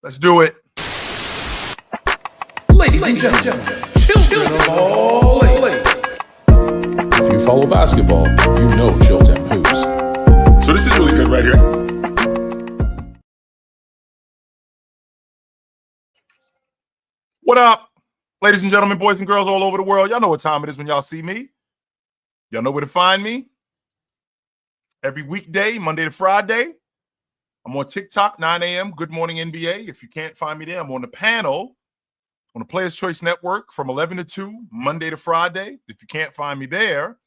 Let's do it. Ladies and gentlemen, children of all ages. If you follow basketball, you know Chilton Hoops. So this is really good right here. What up, ladies and gentlemen, boys and girls all over the world? Y'all know what time it is when y'all see me. Y'all know where to find me. Every weekday, Monday to Friday. I'm on TikTok, 9 a.m. Good Morning NBA. If you can't find me there, I'm on the panel on the Players Choice Network from 11 to 2, Monday to Friday. If you can't find me there,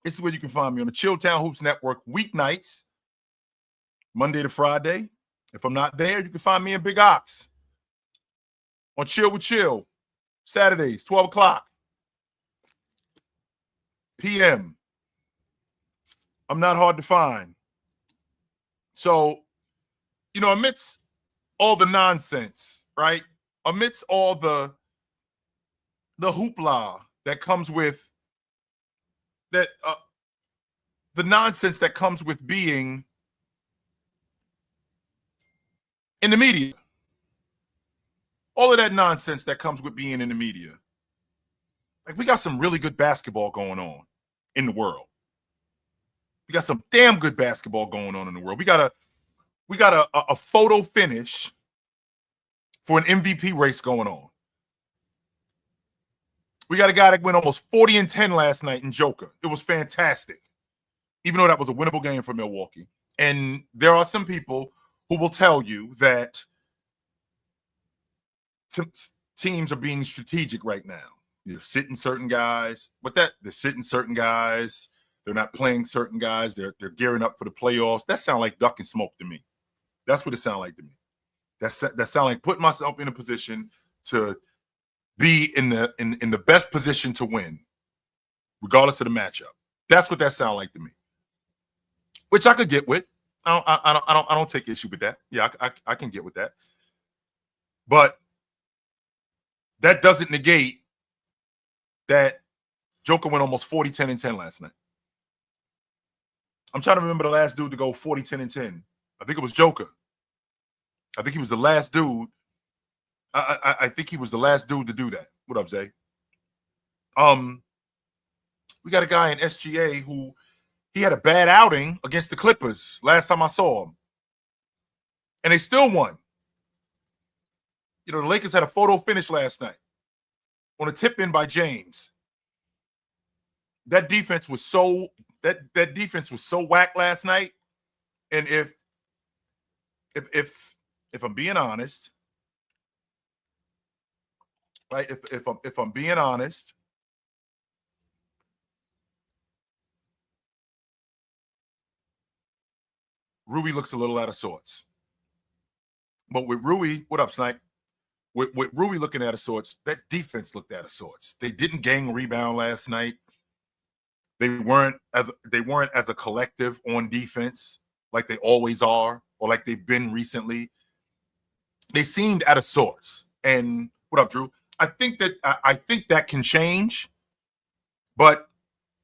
this is where you can find me on the Chilltown Hoops Network weeknights, Monday to Friday. If I'm not there, you can find me in Big Ox on Chill with Chill, Saturdays, 12 o'clock p.m. I'm not hard to find. So, you know, amidst all the nonsense, right? Amidst all the hoopla that comes with that, the nonsense that comes with being in the media, all of that nonsense that comes with being in the media. Like, we got some really good basketball going on in the world. We got some damn good basketball going on in the world. We got a photo finish for an MVP race going on. We got a guy that went almost 40 and 10 last night in Joker. It was fantastic, even though that was a winnable game for Milwaukee. And there are some people who will tell you that teams are being strategic right now. They're sitting certain guys, they're sitting certain guys. They're not playing certain guys. They're gearing up for the playoffs. That sounds like duck and smoke to me. That's what it sounds like to me. That sounds like putting myself in a position to be in the best position to win, regardless of the matchup. That's what that sounds like to me. Which I could get with. I don't take issue with that. Yeah, I can get with that. But that doesn't negate that Joker went almost 40, 10, and 10 last night. I'm trying to remember the last dude to go 40, 10, and 10. I think it was Joker. I think he was the last dude. I think he was the last dude to do that. What up, Zay? We got a guy in SGA who he had a bad outing against the Clippers last time I saw him. And they still won. You know, the Lakers had a photo finish last night on a tip-in by James. That defense was so whack last night. And if I'm being honest, right? If I'm being honest, Rui looks a little out of sorts. But with Rui, what up, Snipe? With Rui looking out of sorts, that defense looked out of sorts. They didn't gang rebound last night. They weren't as a collective on defense like they always are or like they've been recently. They seemed out of sorts. And what up, Drew? I think that can change. But,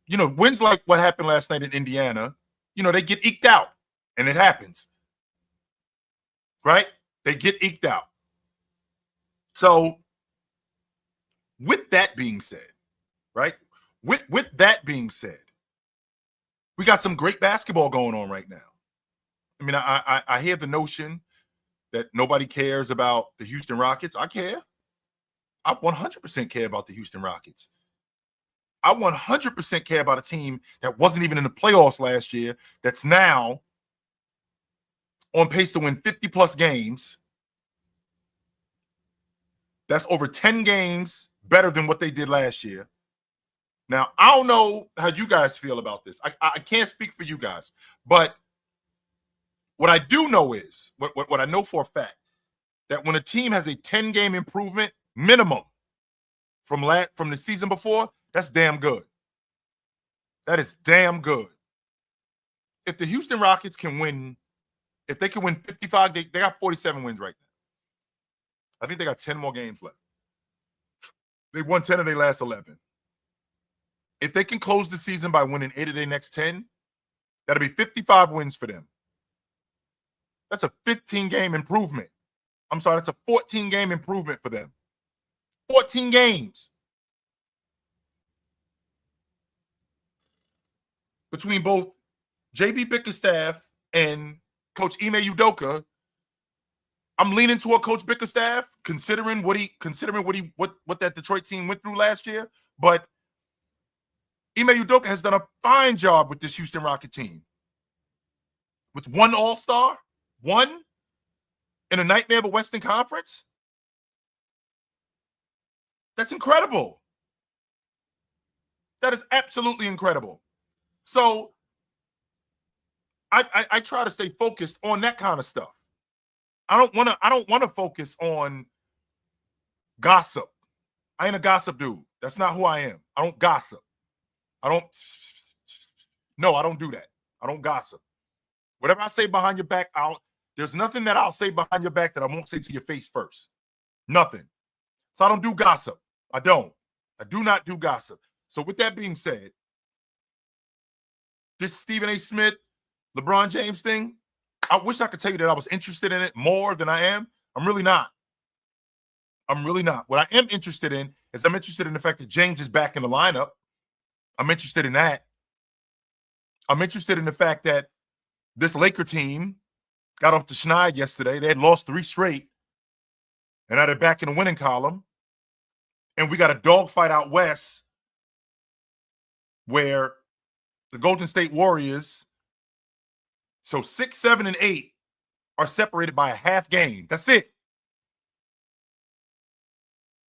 you know, wins like what happened last night in Indiana, you know, they get eked out. And it happens. Right? They get eked out. So, with that being said, right? With that being said, we got some great basketball going on right now. I mean, I hear the notion that nobody cares about the Houston Rockets. I care. I 100% care about the Houston Rockets. I 100% care about a team that wasn't even in the playoffs last year that's now on pace to win 50-plus games. That's over 10 games better than what they did last year. Now, I don't know how you guys feel about this. I can't speak for you guys. But what I do know is, what I know for a fact, that when a team has a 10-game improvement minimum from the season before, that's damn good. That is damn good. If the Houston Rockets can win, if they can win 55, they got 47 wins right now. I think they got 10 more games left. They won 10 of their last 11. If they can close the season by winning 8 of their next 10, that'll be 55 wins for them. That's a 15-game improvement. I'm sorry, that's a 14-game improvement for them. 14 games. Between both JB Bickerstaff and Coach Ime Udoka, I'm leaning toward Coach Bickerstaff, considering what that Detroit team went through last year. But Ime Udoka has done a fine job with this Houston Rocket team. With one All-Star, one in a nightmare of a Western Conference. That's incredible. That is absolutely incredible. So I try to stay focused on that kind of stuff. I don't want to focus on gossip. I ain't a gossip dude. That's not who I am. I don't gossip. I don't do that. I don't gossip. Whatever I say behind your back, there's nothing that I'll say behind your back that I won't say to your face first. Nothing. So I don't do gossip. I do not do gossip. So with that being said, this Stephen A. Smith, LeBron James thing, I wish I could tell you that I was interested in it more than I am. I'm really not. What I am interested in is I'm interested in the fact that James is back in the lineup. I'm interested in that. I'm interested in the fact that this Laker team got off the schneid yesterday. They had lost 3 straight. And now they're back in the winning column. And we got a dogfight out west where the Golden State Warriors, so 6, 7, and 8 are separated by a half game. That's it.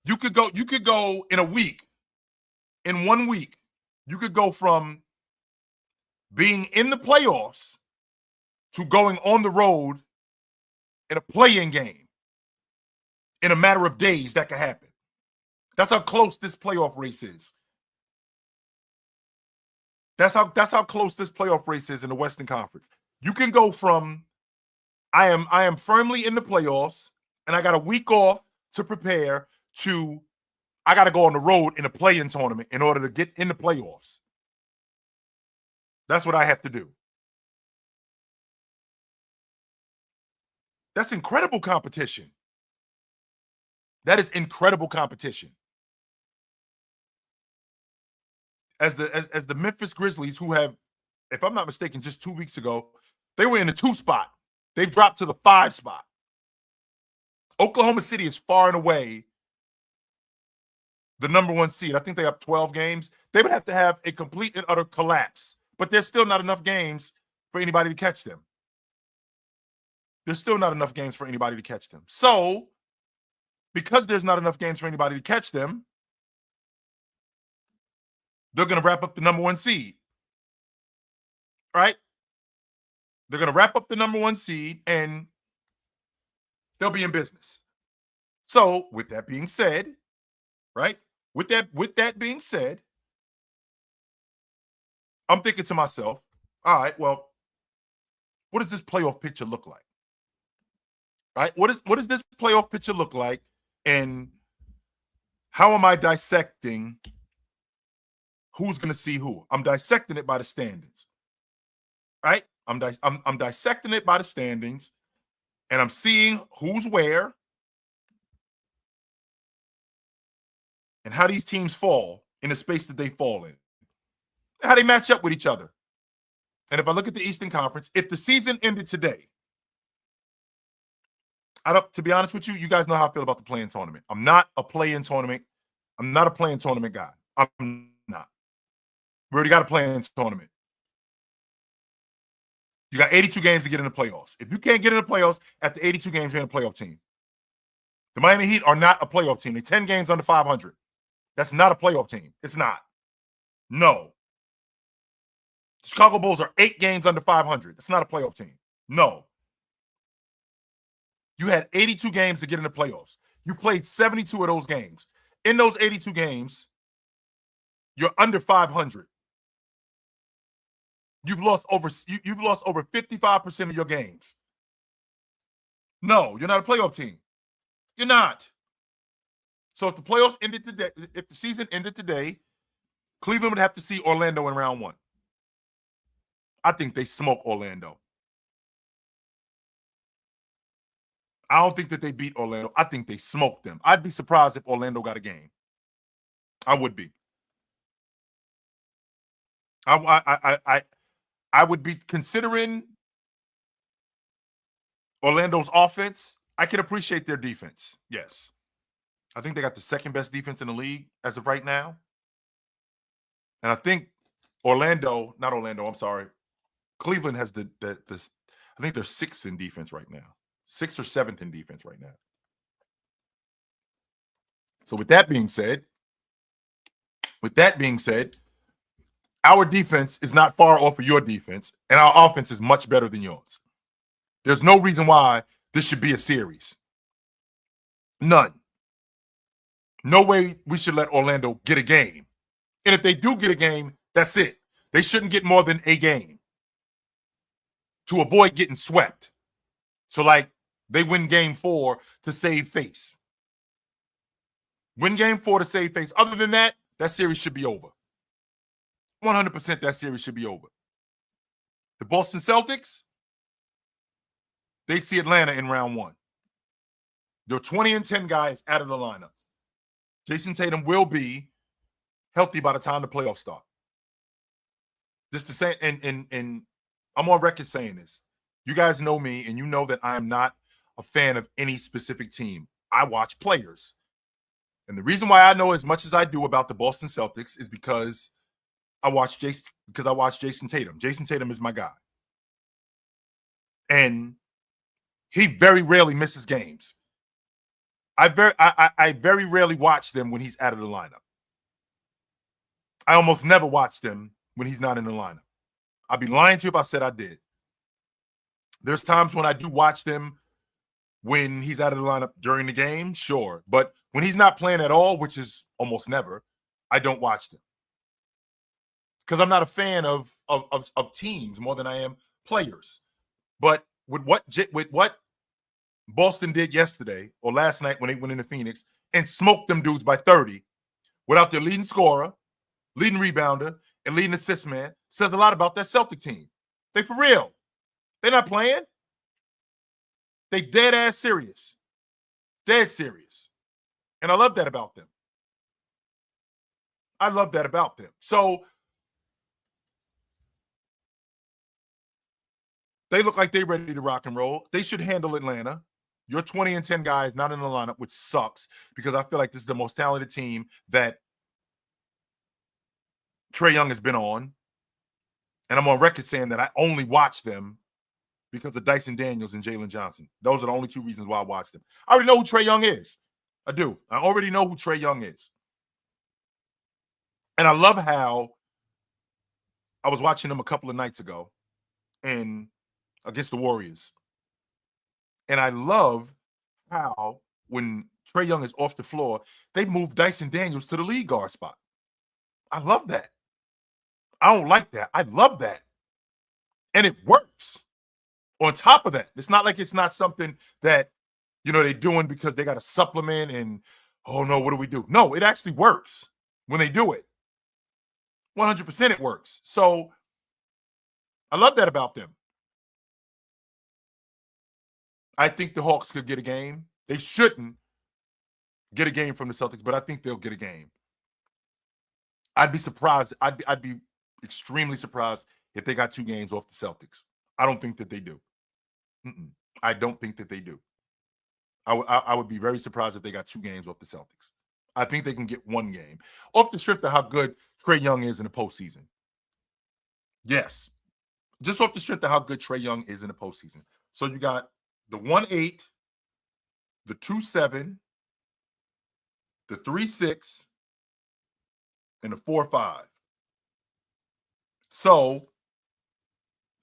You could go in a week, in 1 week, you could go from being in the playoffs to going on the road in a play-in game in a matter of days. That could happen. That's how close this playoff race is. That's how close this playoff race is in the Western Conference. You can go from I am firmly in the playoffs and I got a week off to prepare to I got to go on the road in a play-in tournament in order to get in the playoffs. That's what I have to do. That's incredible competition. That is incredible competition. As the Memphis Grizzlies, who have, if I'm not mistaken, just 2 weeks ago, they were in the 2 spot. They've dropped to the 5 spot. Oklahoma City is far and away the number 1 seed. I think they have 12 games. They would have to have a complete and utter collapse, but there's still not enough games for anybody to catch them. There's still not enough games for anybody to catch them. So, because there's not enough games for anybody to catch them, they're going to wrap up the number 1 seed. Right? They're going to wrap up the number 1 seed and they'll be in business. So, with that being said, right? With that being said, I'm thinking to myself, all right, well, what does this playoff picture look like? Right? What does this playoff picture look like? And how am I dissecting who's going to see who? I'm dissecting it by the standings. Right? I'm dissecting it by the standings, and I'm seeing who's where and how these teams fall in the space that they fall in, how they match up with each other. And if I look at the Eastern Conference, if the season ended today, to be honest with you, you guys know how I feel about the play-in tournament. I'm not a play-in tournament guy. I'm not. We already got a play-in tournament. You got 82 games to get in the playoffs. If you can't get in the playoffs after 82 games, you're in a playoff team. The Miami Heat are not a playoff team. They're 10 games under 500. That's not a playoff team. It's not. No. The Chicago Bulls are 8 games under 500. That's not a playoff team. No. You had 82 games to get in the playoffs. You played 72 of those games. In those 82 games, you're under 500. You've lost over 55% of your games. No, you're not a playoff team. You're not. So if the playoffs ended today, if the season ended today, Cleveland would have to see Orlando in round 1. I think they smoke Orlando. I don't think that they beat Orlando. I think they smoked them. I'd be surprised if Orlando got a game. I would be. I would be considering Orlando's offense. I can appreciate their defense. Yes. I think they got the second best defense in the league as of right now. And I think Cleveland has the I think they're sixth in defense right now. Sixth or seventh in defense right now. So with that being said, our defense is not far off of your defense, and our offense is much better than yours. There's no reason why this should be a series. None. No way we should let Orlando get a game. And if they do get a game, that's it. They shouldn't get more than a game to avoid getting swept. So, like, they win game 4 to save face. Win game 4 to save face. Other than that, that series should be over. 100% that series should be over. The Boston Celtics, they'd see Atlanta in round 1. Their 20-10 guys out of the lineup. Jason Tatum will be healthy by the time the playoffs start. Just to say, and I'm on record saying this. You guys know me, and you know that I am not a fan of any specific team. I watch players. And the reason why I know as much as I do about the Boston Celtics is because I watch Jason Tatum. Jason Tatum is my guy. And he very rarely misses games. I very rarely watch them when he's out of the lineup. I almost never watch them when he's not in the lineup. I'd be lying to you if I said I did. There's times when I do watch them when he's out of the lineup during the game, sure. But when he's not playing at all, which is almost never, I don't watch them. Because I'm not a fan of teams more than I am players. But with what Boston did yesterday or last night when they went into Phoenix and smoked them dudes by 30 without their leading scorer, leading rebounder, and leading assist man, says a lot about that Celtic team. They for real. They're not playing. They dead ass serious. Dead serious. And I love that about them. I love that about them. So they look like they're ready to rock and roll. They should handle Atlanta. Your 20-10 guys not in the lineup, which sucks because I feel like this is the most talented team that Trae Young has been on. And I'm on record saying that I only watch them because of Dyson Daniels and Jalen Johnson. Those are the only two reasons why I watch them. I already know who Trae Young is. I do. I already know who Trae Young is. And I love how I was watching them a couple of nights ago and against the Warriors. And I love how when Trae Young is off the floor, they move Dyson Daniels to the lead guard spot. I love that. I don't like that. I love that. And it works. On top of that, it's not like it's not something that, they're doing because they got to supplement and, oh, no, what do we do? No, it actually works when they do it. 100% it works. So I love that about them. I think the Hawks could get a game. They shouldn't get a game from the Celtics, but I think they'll get a game. I'd be surprised. I'd be extremely surprised if they got 2 games off the Celtics. I don't think that they do. I don't think that they do. I would be very surprised if they got 2 games off the Celtics. I think they can get 1 game off the strength of how good Trae Young is in the postseason. Yes, just off the strength of how good Trae Young is in the postseason. So you got the 1-8, the 2-7, the 3-6, and the 4-5. So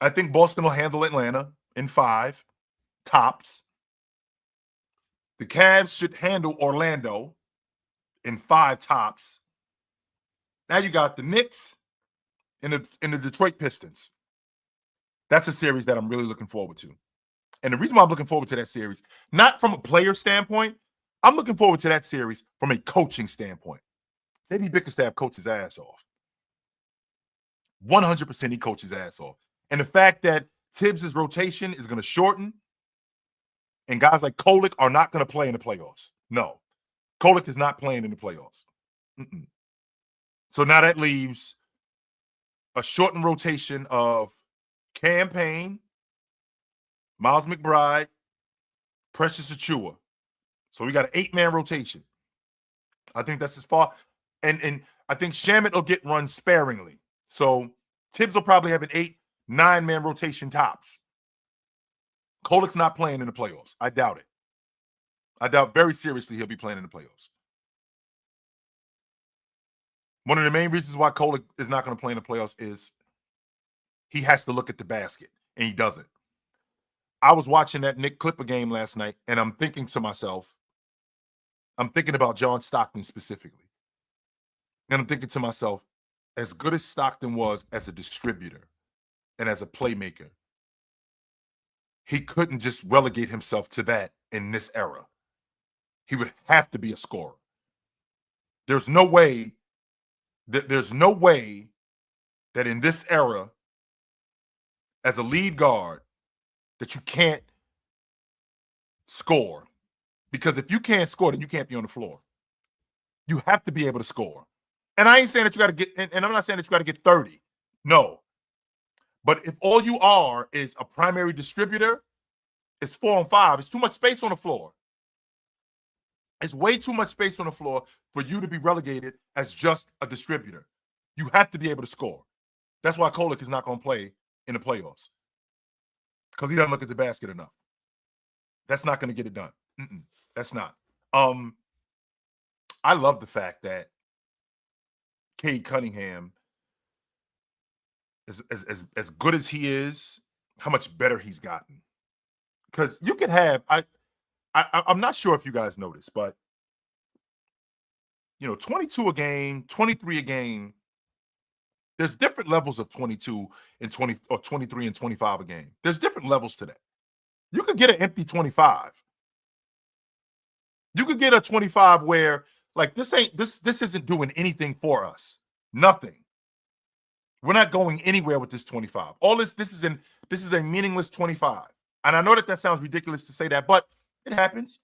I think Boston will handle Atlanta in 5 tops. The Cavs should handle Orlando in 5 tops. Now you got the Knicks and the Detroit Pistons. That's a series that I'm really looking forward to. And the reason why I'm looking forward to that series, not from a player standpoint, I'm looking forward to that series from a coaching standpoint. JD Bickerstaff coaches ass off. 100% he coaches ass off. And the fact that Tibbs' rotation is going to shorten And guys like Kolek are not going to play in the playoffs. No. Kolek is not playing in the playoffs. Mm-mm. So now that leaves a shortened rotation of Cam Payne, Miles McBride, Precious Achiuwa. So we got an 8-man rotation. I think that's as far. And I think Shamet will get run sparingly. So Tibbs will probably have an 8-9-man rotation tops. Kolek's not playing in the playoffs. I doubt it. I doubt very seriously he'll be playing in the playoffs. One of the main reasons why Kolek is not going to play in the playoffs is he has to look at the basket, and he doesn't. I was watching that Nick Clipper game last night, and I'm thinking to myself, I'm thinking about John Stockton specifically. And I'm thinking to myself, as good as Stockton was as a distributor and as a playmaker, he couldn't just relegate himself to that in this era. He would have to be a scorer. There's no way that in this era, as a lead guard, that you can't score. Because if you can't score, then you can't be on the floor. You have to be able to score. And I ain't saying that you got to get, and I'm not saying that you got to get 30. No. But if all you are is a primary distributor, it's 4 on 5. It's too much space on the floor. It's way too much space on the floor for you to be relegated as just a distributor. You have to be able to score. That's why Kolek is not going to play in the playoffs. Because he doesn't look at the basket enough. That's not going to get it done. That's not. I love the fact that Cade Cunningham, as good as he is, how much better he's gotten. Because you can have, I'm not sure if you guys noticed, but 22 a game, 23 a game. There's different levels of 22 and 20 or 23 and 25 a game. There's different levels to that. You could get an empty 25. You could get a 25 where like this isn't doing anything for us. Nothing. We're not going anywhere with this 25. All this is a meaningless 25. And I know that sounds ridiculous to say that, but it happens.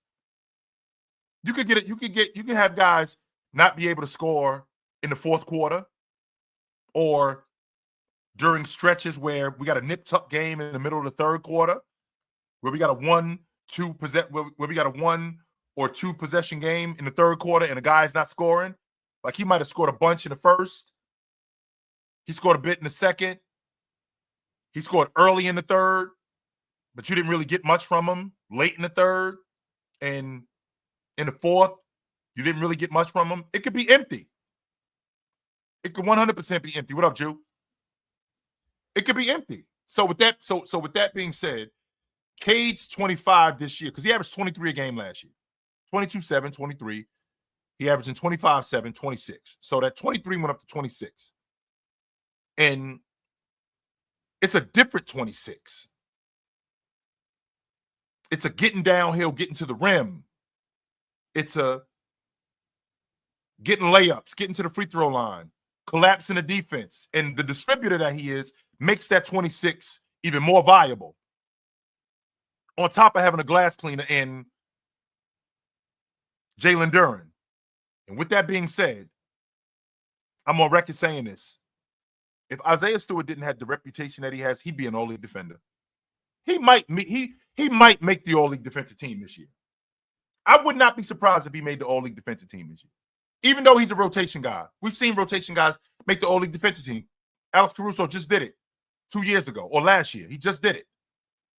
You could get it. You can have guys not be able to score in the fourth quarter or during stretches where we got a nip-tuck game in the middle of the third quarter, where we got a 1-2 where we got a 1 or 2 possession game in the third quarter and the guy's not scoring. Like he might have scored a bunch in the first. He scored a bit in the second. He scored early in the third, but you didn't really get much from him late in the third. And in the fourth, you didn't really get much from him. It could be empty. It could 100% be empty. What up, Jew? It could be empty. So with that, so with that being said, Cade's 25 this year, because he averaged 23 a game last year. 22-7, 23. He averaged in 25-7, 26. So that 23 went up to 26. And it's a different 26. It's a getting downhill, getting to the rim. It's a getting layups, getting to the free throw line, collapsing the defense. And the distributor that he is makes that 26 even more viable. On top of having a glass cleaner in Jalen Duren. And with that being said, I'm on record saying this. If Isaiah Stewart didn't have the reputation that he has, he'd be an all-league defender. He might make the all-league defensive team this year. I would not be surprised if he made the all-league defensive team this year. Even though he's a rotation guy. We've seen rotation guys make the all-league defensive team. Alex Caruso just did it 2 years ago or last year. He just did it.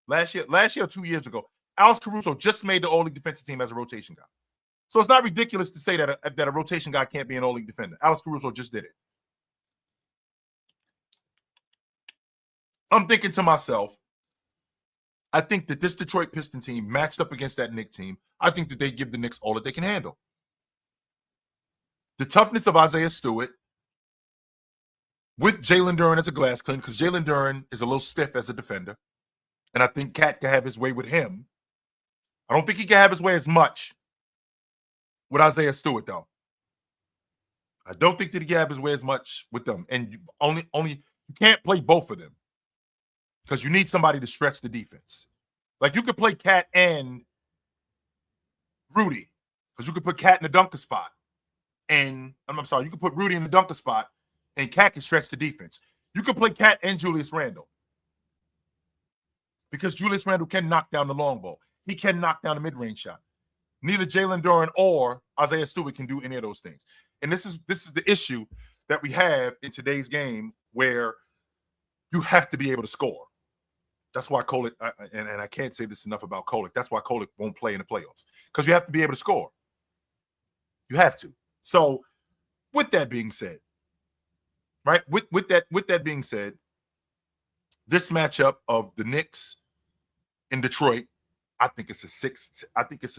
Last year or 2 years ago. Alex Caruso just made the all-league defensive team as a rotation guy. So it's not ridiculous to say that a rotation guy can't be an all-league defender. Alex Caruso just did it. I'm thinking to myself, I think that this Detroit Piston team matched up against that Knicks team, I think that they give the Knicks all that they can handle. The toughness of Isaiah Stewart with Jalen Duren as a glass cleaner, because Jalen Duren is a little stiff as a defender, and I think Cat can have his way with him. I don't think he can have his way as much with Isaiah Stewart, though. I don't think that he can have his way as much with them. And you can't play both of them because you need somebody to stretch the defense. Like you could play Cat and Rudy, because you could put Cat in the dunker spot. And I'm sorry, you could put Rudy in the dunker spot, and Cat can stretch the defense. You could play Cat and Julius Randle, because Julius Randle can knock down the long ball. He can knock down the mid-range shot. Neither Jalen Duren or Isaiah Stewart can do any of those things. And this is the issue that we have in today's game, where you have to be able to score. That's why Kolek, and I can't say this enough about Kolek, that's why Kolek won't play in the playoffs, because you have to be able to score. You have to. So with that being said, right, with that being said, this matchup of the Knicks in Detroit, I think it's a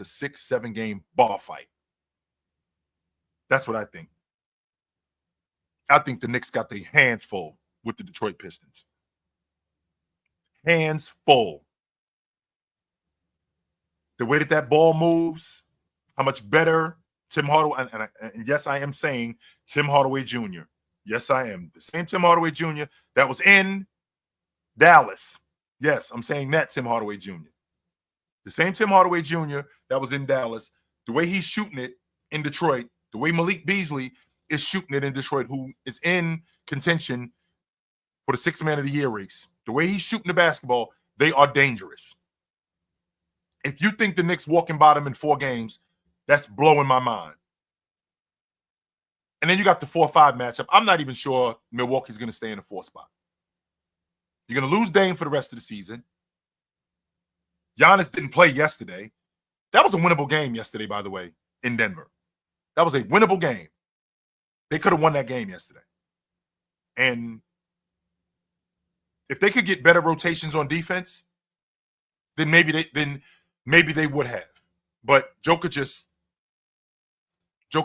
6-7 game ball fight. That's what I think. I think the Knicks got their hands full with the Detroit Pistons. Hands full. The way that ball moves, how much better Tim Hardaway, and yes, I am saying Tim Hardaway Jr. Yes, I am. The same Tim Hardaway Jr. that was in Dallas. Yes, I'm saying that Tim Hardaway Jr. The same Tim Hardaway Jr. that was in Dallas. The way he's shooting it in Detroit, the way Malik Beasley is shooting it in Detroit, who is in contention for the Sixth Man of the Year race. The way he's shooting the basketball, they are dangerous. If you think the Knicks walking by them in 4 games, that's blowing my mind. And then you got the 4-5 matchup. I'm not even sure Milwaukee's going to stay in the 4th spot. You're going to lose Dame for the rest of the season. Giannis didn't play yesterday. That was a winnable game yesterday, by the way, in Denver. That was a winnable game. They could have won that game yesterday. And if they could get better rotations on defense, then maybe they would have. But Joker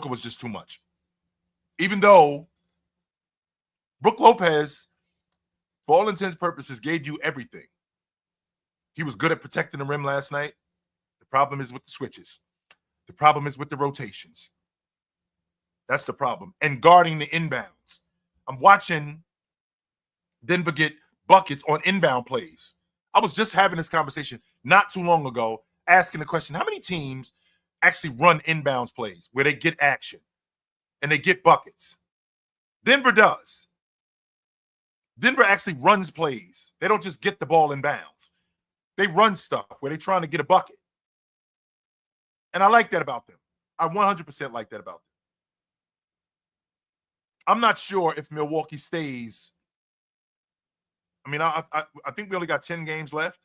was just too much. Even though Brook Lopez, for all intents and purposes, gave you everything. He was good at protecting the rim last night. The problem is with the switches. The problem is with the rotations. That's the problem. And guarding the inbounds. I'm watching Denver get buckets on inbound plays. I was just having this conversation not too long ago, asking the question, how many teams actually run inbounds plays where they get action and they get buckets? Denver does. Denver actually runs plays. They don't just get the ball in bounds. They run stuff where they're trying to get a bucket. And I like that about them. I 100% like that about them. I'm not sure if Milwaukee stays. I mean, I think we only got 10 games left.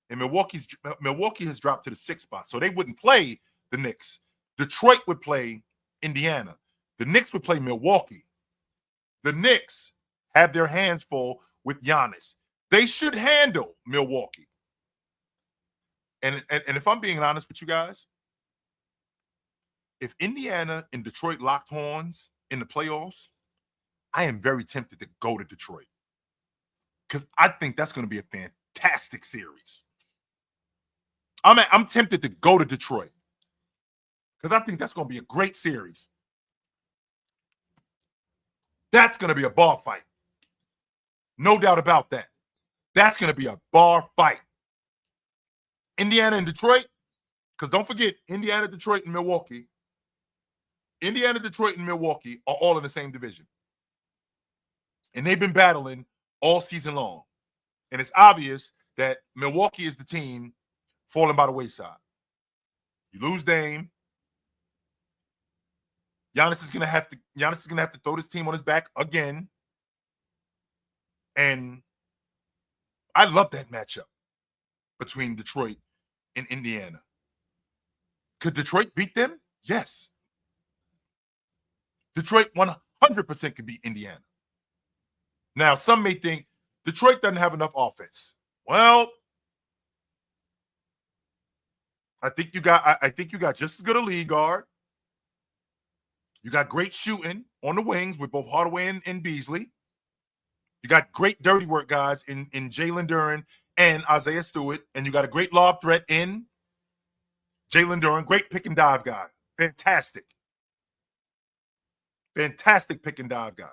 And Milwaukee has dropped to the 6th spot. So they wouldn't play the Knicks. Detroit would play Indiana. The Knicks would play Milwaukee. The Knicks have their hands full with Giannis. They should handle Milwaukee. And if I'm being honest with you guys, if Indiana and Detroit locked horns in the playoffs, I am very tempted to go to Detroit, because I think that's going to be a fantastic series. I'm tempted to go to Detroit because I think that's going to be a great series. That's going to be a bar fight. No doubt about that. That's going to be a bar fight. Indiana and Detroit, because don't forget, Indiana, Detroit, and Milwaukee. Indiana, Detroit, and Milwaukee are all in the same division. And they've been battling all season long. And it's obvious that Milwaukee is the team falling by the wayside. You lose Dame. Giannis is gonna have to throw this team on his back again. And I love that matchup between Detroit and Indiana. Could Detroit beat them? Yes. Detroit 100% could beat Indiana. Now, some may think Detroit doesn't have enough offense. Well, I think you got just as good a lead guard. You got great shooting on the wings with both Hardaway and Beasley. You got great dirty work guys in Jalen Duren and Isaiah Stewart, and you got a great lob threat in Jalen Duren. Great pick and dive guy. Fantastic. Fantastic pick and dive guy.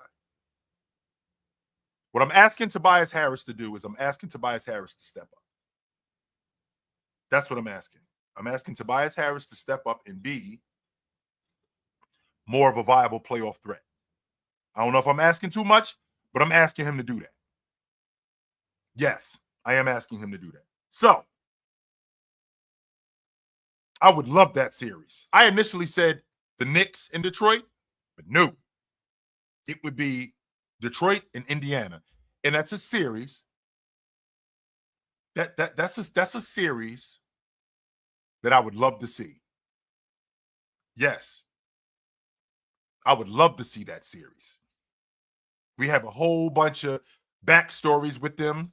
What I'm asking Tobias Harris to do is I'm asking Tobias Harris to step up. That's what I'm asking. I'm asking Tobias Harris to step up and be more of a viable playoff threat. I don't know if I'm asking too much, but I'm asking him to do that. Yes, I am asking him to do that. So, I would love that series. I initially said the Knicks in Detroit, but no. It would be Detroit and Indiana. And that's a series. That's a series that I would love to see. Yes. I would love to see that series. We have a whole bunch of backstories with them.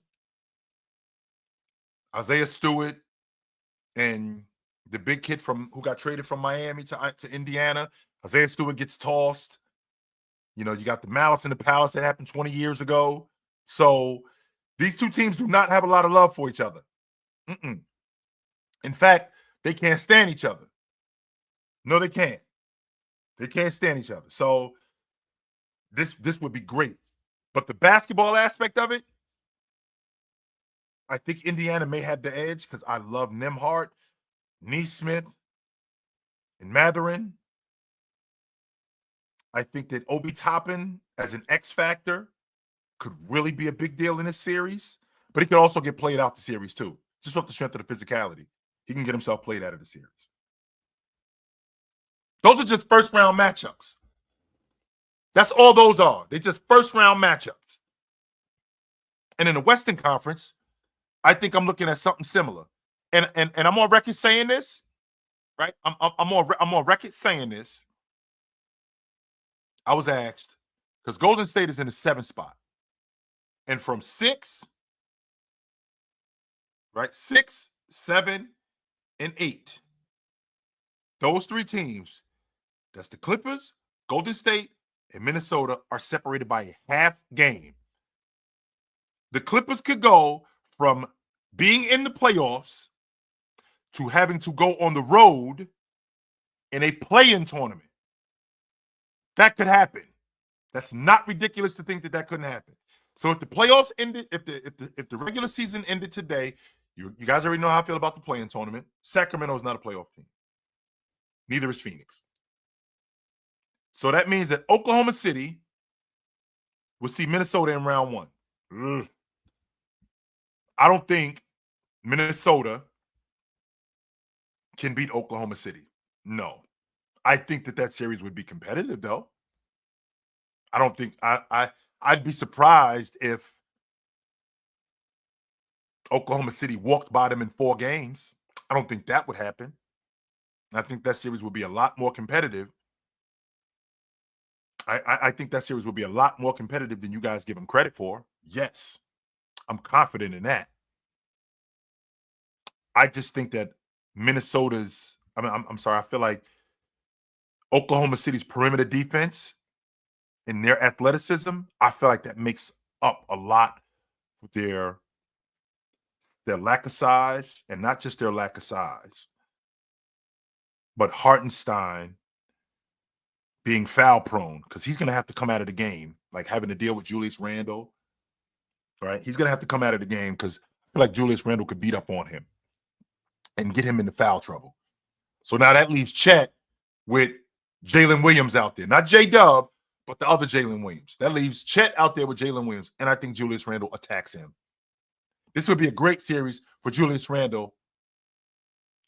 Isaiah Stewart and the big kid who got traded from Miami to Indiana. Isaiah Stewart gets tossed. You know, you got the Malice in the Palace that happened 20 years ago. So these two teams do not have a lot of love for each other. Mm-mm. In fact, they can't stand each other. No, they can't. They can't stand each other. So this would be great. But the basketball aspect of it, I think Indiana may have the edge because I love Nembhard, Neesmith, and Matherin. I think that Obi Toppin as an X factor could really be a big deal in this series, but he could also get played out the series too, just off the strength of the physicality. He can get himself played out of the series. Those are just first round matchups. That's all those are. They're just first round matchups. And in the Western Conference, I think I'm looking at something similar. And I'm on record saying this, right? I'm on record saying this. I was asked because Golden State is in the 7th spot. And from 6, right? 6, 7, and 8. Those 3 teams, that's the Clippers, Golden State, and Minnesota, are separated by a half game. The Clippers could go from being in the playoffs to having to go on the road in a play-in tournament. That could happen. That's not ridiculous to think that couldn't happen. So if the playoffs ended, if the regular season ended today, you guys already know how I feel about the play-in tournament. Sacramento is not a playoff team. Neither is Phoenix. So that means that Oklahoma City will see Minnesota in round 1. Ugh. I don't think Minnesota can beat Oklahoma City. No. I think that series would be competitive, though. I don't think I'd be surprised if Oklahoma City walked by them in 4 games. I don't think that would happen. I think that series would be a lot more competitive. I think that series will be a lot more competitive than you guys give them credit for. Yes, I'm confident in that. I just think that Minnesota's, I'm sorry, I feel like Oklahoma City's perimeter defense and their athleticism, I feel like that makes up a lot for their lack of size, and not just their lack of size, but Hartenstein being foul prone, because he's going to have to come out of the game, like having to deal with Julius Randle, right? He's going to have to come out of the game because I feel like Julius Randle could beat up on him and get him into foul trouble. So now that leaves Chet with Jalen Williams out there. Not J-Dub, but the other Jalen Williams. That leaves Chet out there with Jalen Williams, and I think Julius Randle attacks him. This would be a great series for Julius Randle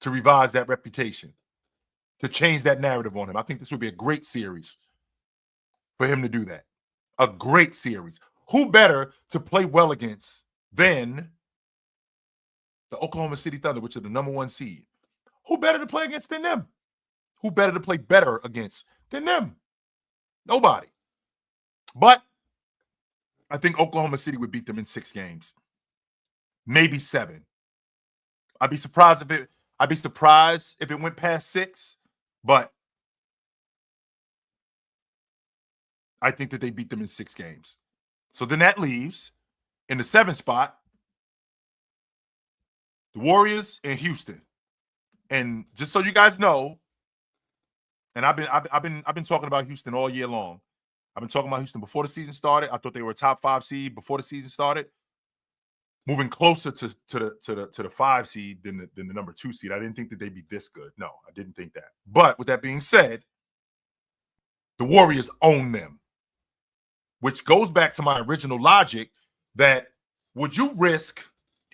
to revise that reputation, to change that narrative on him. I think this would be a great series for him to do that. A great series. Who better to play well against than the Oklahoma City Thunder, which are the number 1 seed? Who better to play against than them? Who better to play better against than them? Nobody. But I think Oklahoma City would beat them in 6 games. Maybe 7. I'd be surprised if it went past 6, but I think that they beat them in 6 games. So then that leaves in the 7th spot the Warriors and Houston. And just so you guys know, and I've been talking about Houston all year long. I've been talking about Houston before the season started. I thought they were a top 5 seed before the season started. moving closer to the 5 seed than the number 2 seed. I didn't think that they'd be this good. No, I didn't think that. But with that being said, the Warriors own them, which goes back to my original logic that would you risk,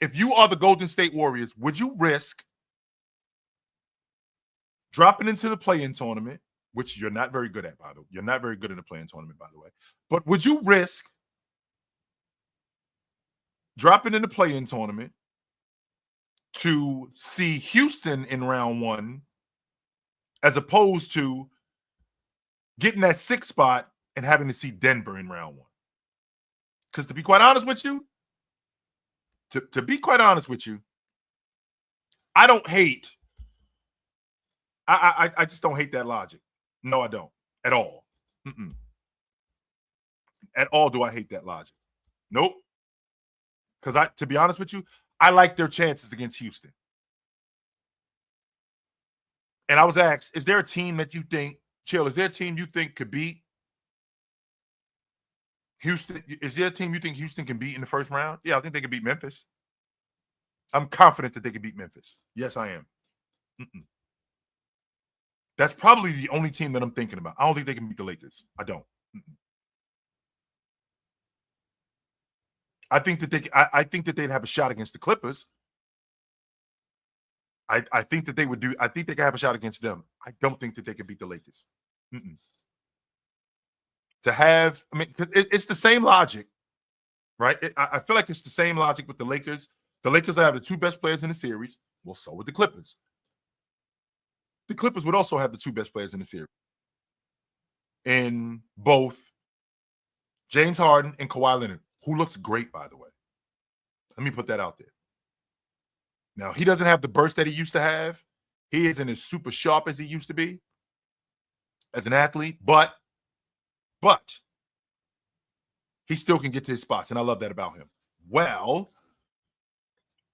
if you are the Golden State Warriors, would you risk dropping into the play-in tournament, which you're not very good at, by the way. You're not very good in the play-in tournament, by the way. But would you risk dropping in the play-in tournament to see Houston in round 1 as opposed to getting that 6th spot and having to see Denver in round 1? Because to be quite honest with you, I don't hate. I just don't hate that logic. No, I don't at all. At all do I hate that logic. Nope. Because to be honest with you, I like their chances against Houston. And I was asked, is there a team that you think, Chill, is there a team you think could beat Houston? Is there a team you think Houston can beat in the first round? Yeah, I think they can beat Memphis. I'm confident that they can beat Memphis. Yes, I am. That's probably the only team that I'm thinking about. I don't think they can beat the Lakers. I don't. I think that I think that they'd have a shot against the Clippers. I think that they would do. I think they can have a shot against them. I don't think that they could beat the Lakers. To have, I mean, it's the same logic, right? I feel like it's the same logic with the Lakers. The Lakers have the 2 best players in the series. Well, so would the Clippers. The Clippers would also have the 2 best players in the series, in both James Harden and Kawhi Leonard, who looks great, by the way. Let me put that out there. Now, he doesn't have the burst that he used to have. He isn't as super sharp as he used to be as an athlete, but he still can get to his spots, and I love that about him. Well,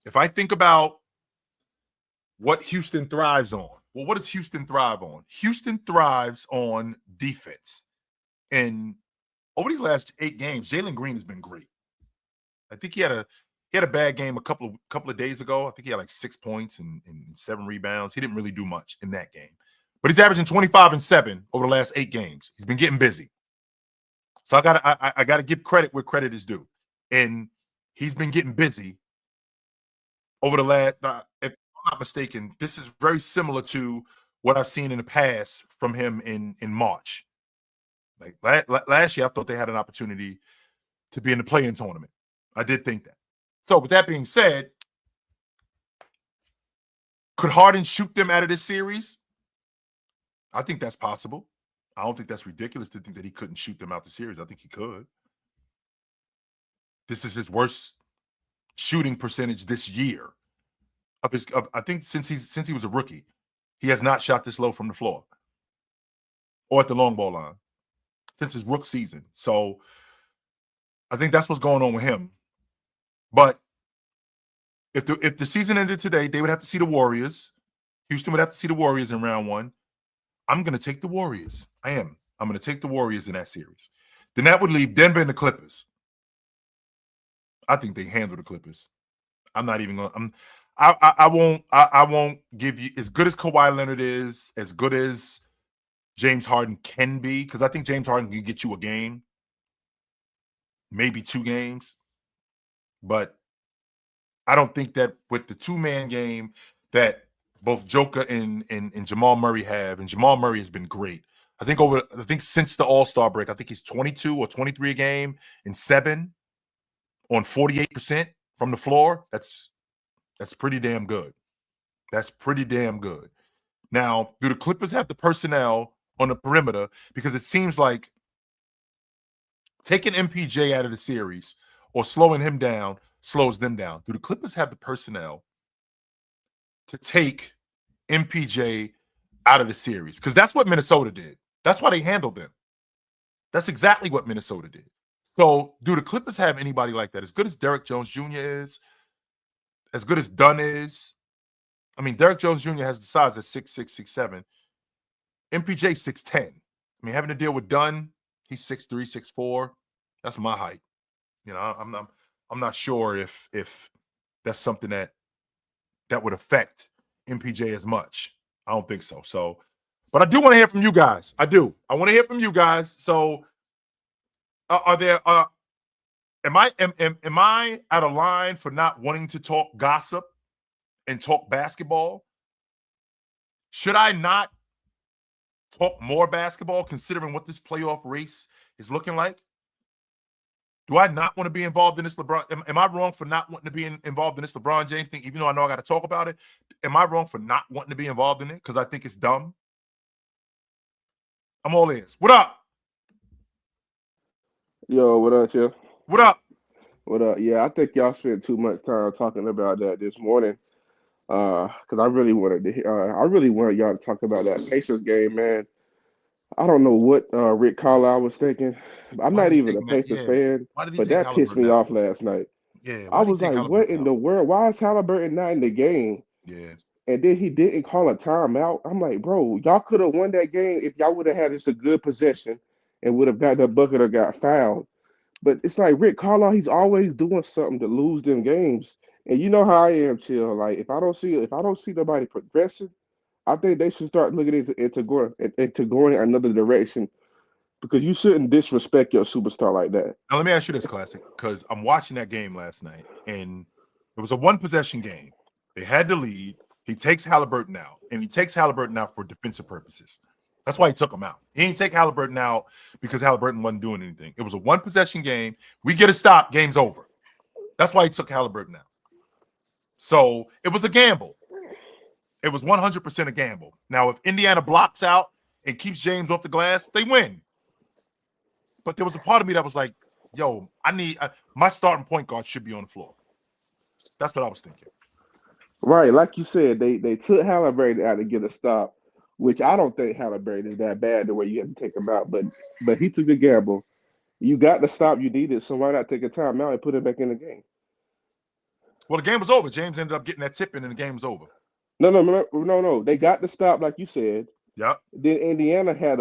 if I think about what Houston thrives on, well, what does Houston thrive on? Houston thrives on defense. And over these last 8 games, Jalen Green has been great. I think he had a bad game a couple of days ago. I think he had like 6 points and 7 rebounds. He didn't really do much in that game. But he's averaging 25 and 7 over the last 8 games. He's been getting busy. So I gotta give credit where credit is due. And he's been getting busy over the last, if I'm not mistaken, this is very similar to what I've seen in the past from him in March. Like last year, I thought they had an opportunity to be in the play-in tournament. I did think that. So with that being said, could Harden shoot them out of this series? I think that's possible. I don't think that's ridiculous to think that he couldn't shoot them out the series. I think he could. This is his worst shooting percentage this year. I think since he was a rookie, he has not shot this low from the floor or at the long ball line since his rookie season. So I think that's what's going on with him. But if the season ended today, they would have to see the Warriors. Houston would have to see the Warriors in round 1. I'm going to take the Warriors. I am. I'm going to take the Warriors in that series. Then that would leave Denver and the Clippers. I think they handle the Clippers. I'm not even going to. I won't give you, as good as Kawhi Leonard is, as good as James Harden can be, because I think James Harden can get you a game, maybe 2 games. But I don't think that with the 2-man game that both Joker and Jamal Murray have, and Jamal Murray has been great. I think since the All-Star break, I think he's 22 or 23 a game and 7 on 48% from the floor. That's pretty damn good. That's pretty damn good. Now, do the Clippers have the personnel on the perimeter? Because it seems like taking MPJ out of the series or slowing him down slows them down. Do the Clippers have the personnel to take MPJ out of the series? Because that's what Minnesota did. That's why they handled them. That's exactly what Minnesota did. So do the Clippers have anybody like that? As good as Derrick Jones Jr. is, as good as Dunn is. I mean, Derrick Jones Jr. has the size at 6'6", 6'7". MPJ 6'10". I mean, having to deal with Dunn, he's 6'3", 6'4". That's my height. You know, I'm not sure if that's something that would affect MPJ as much. I don't think so. So, but I do want to hear from you guys. I do. I want to hear from you guys. So, are there? Am I out of line for not wanting to talk gossip and talk basketball? Should I not talk more basketball considering what this playoff race is looking like? Do I not want to be involved in this LeBron? Am I wrong for not wanting to be involved in this LeBron James thing, even though I know I got to talk about it? Am I wrong for not wanting to be involved in it because I think it's dumb? I'm all ears. What up? Yo, what up, Chill? What up? What up? Yeah, I think y'all spent too much time talking about that this morning. Because I really wanted y'all to talk about that Pacers game, man. I don't know what Rick Carlisle was thinking. I'm Why not did he even take a him out? Pacers Yeah. fan, Why did he but take that pissed Halliburton me out? off last night. Yeah. I Why did he was take like, what Halliburton in out? the world? Why is Halliburton not in the game? Yeah. And then he didn't call a timeout. I'm like, bro, y'all could have won that game if y'all would have had just a good possession and would have gotten a bucket or got fouled. But it's like Rick Carlisle, he's always doing something to lose them games. And you know how I am, Chill. Like if I don't see nobody progressing, I think they should start looking into going another direction because you shouldn't disrespect your superstar like that. Now let me ask you this, Classic, because I'm watching that game last night, and it was a one possession game. They had the lead. He takes Halliburton out, and he takes Halliburton out for defensive purposes. That's why he took him out. He didn't take Halliburton out because Halliburton wasn't doing anything. It was a one possession game. We get a stop, game's over. That's why he took Halliburton out. So it was a gamble. It was 100% a gamble. Now, if Indiana blocks out and keeps James off the glass, they win. But there was a part of me that was like, yo, I need my starting point guard should be on the floor. That's what I was thinking. Right, like you said, they took Halliburton out to get a stop, which I don't think Halliburton is that bad the way you have to take him out. But he took a gamble. You got the stop you needed, so why not take a timeout and put it back in the game? Well, the game was over. James ended up getting that tip in, and the game was over. No. They got the stop, like you said. Yep. Then Indiana got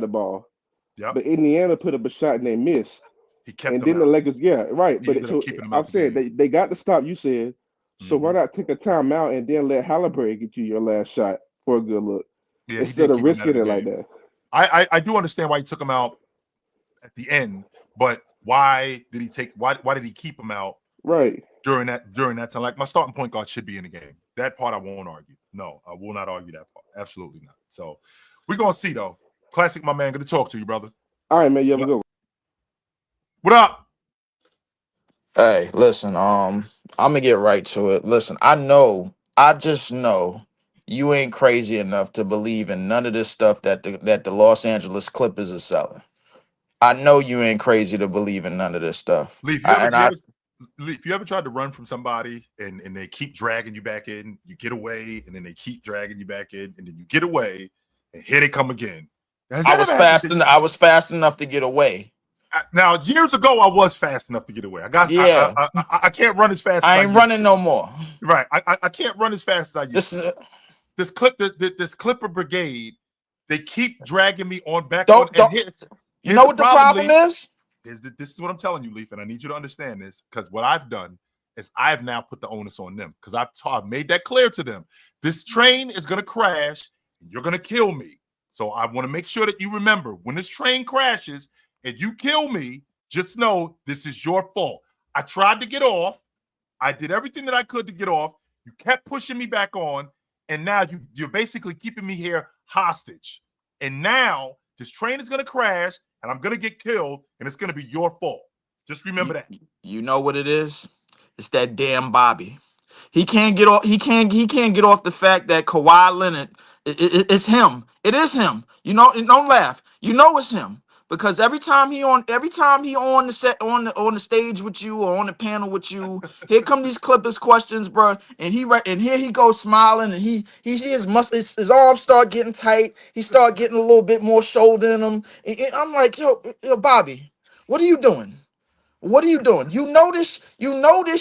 the ball, Yep. but Indiana put up a shot and they missed. He kept And them then the out. Lakers, yeah, right. He But ended up so keeping them I'm out the saying game. they got the stop, you said. So why Mhm. not take a timeout and then let Halliburton get you your last shot for a good look Yeah, he instead did of keep him out of risking the it like game. that? I do understand why he took him out at the end, but why did he keep him out Right. during that time? Like my starting point guard should be in the game. That part I won't argue. No, I will not argue that part. Absolutely not. So we're gonna see though. Classic, my man. Good to talk to you, brother. All right, man. You have a good one. What up? Hey, listen, I'm gonna get right to it. Listen, I just know you ain't crazy enough to believe in none of this stuff that the Los Angeles Clippers are selling. I know you ain't crazy to believe in none of this stuff. Leaf, I, and I, Leaf, you ever tried to run from somebody and they keep dragging you back in, you get away, and then they keep dragging you back in, and then you get away, and here they come again. Has I that was ever happened fast to and I was fast enough to get away. now? Years ago, I was fast enough to get away. Yeah, I can't run as fast as I I ain't used running to. no more. Right. I can't run as fast as I used This to. is This Clipper Brigade, they keep dragging me on back on. don't. You Here's know the what the problem, problem Leaf. is? This is what I'm telling you, Leaf, and I need you to understand this because what I've done is I've now put the onus on them because I've made that clear to them. This train is going to crash and you're going to kill me. So I want to make sure that you remember when this train crashes and you kill me, just know this is your fault. I tried to get off. I did everything that I could to get off. You kept pushing me back on, and now you're basically keeping me here hostage. And now this train is going to crash, and I'm going to get killed, and it's going to be your fault. Just remember You, that. you know what it is? It's that damn Bobby. He can't get off. He can't get off the fact that Kawhi Leonard. It's him. It is him. You know. And don't laugh. You know it's him because every time he on the set on the stage with you or on the panel with you, here come these Clippers questions, bro. And here he goes smiling and his arms start getting tight. He start getting a little bit more shoulder in him. And I'm like, yo, Bobby, what are you doing? What are you doing? You know this